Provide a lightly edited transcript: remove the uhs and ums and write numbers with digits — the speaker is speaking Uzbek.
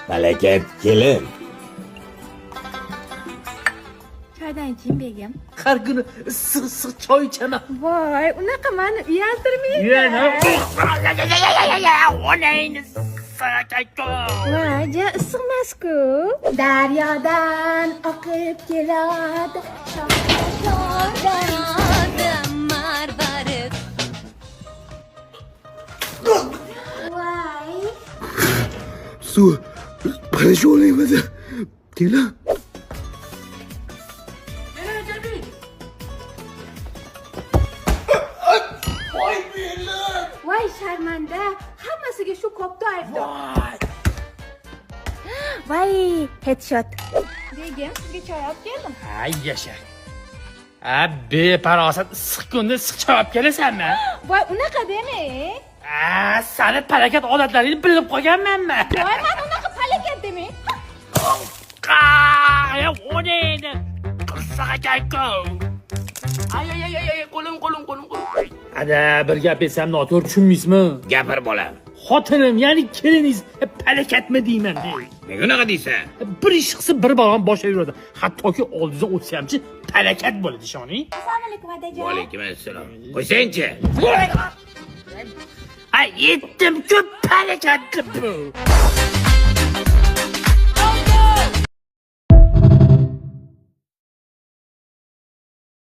Palakat kelin. Choydan keyin begim. Har kuni issiq choy ichaman. Voy, unaqa meni uyaltirmaydi. Onangni Voy, ja issiqmas-ku. Daryodan oqib keladi. Shohlardan marvarid. Voy. Suv parishonligimda. Kelin. Voy sharmanda, hammasiga shu kopda aybdor. Voy, headshot. Begim, sizga choy olib keldim. Ay yasha. Beparosat issiq kunda issiq choy olib kelasanmi? Voy, unaqa demang. Sani palakat odatlaringni bilib qolganmanmi? Voy, men unaqa palakat demang. Onangni qirsiq ekan-ku. Ay, qo'lim. Ada bir gap aytsam noto'g'ri tushunmaysizmi? Gapir bolam. Xotinim, ya'ni keliningiz palakatmi deyman. Nega unaqa deysan? Bir ish qilsa bir balon boshiga yuradi. Hattoki oldingizdan o'tsa hamchi palakat bo'ladi, ishoning. Assalomu alaykum adajon. Va alaykum assalom. Qo'ysangchi. Ay, yetdim ko'p palakat bu.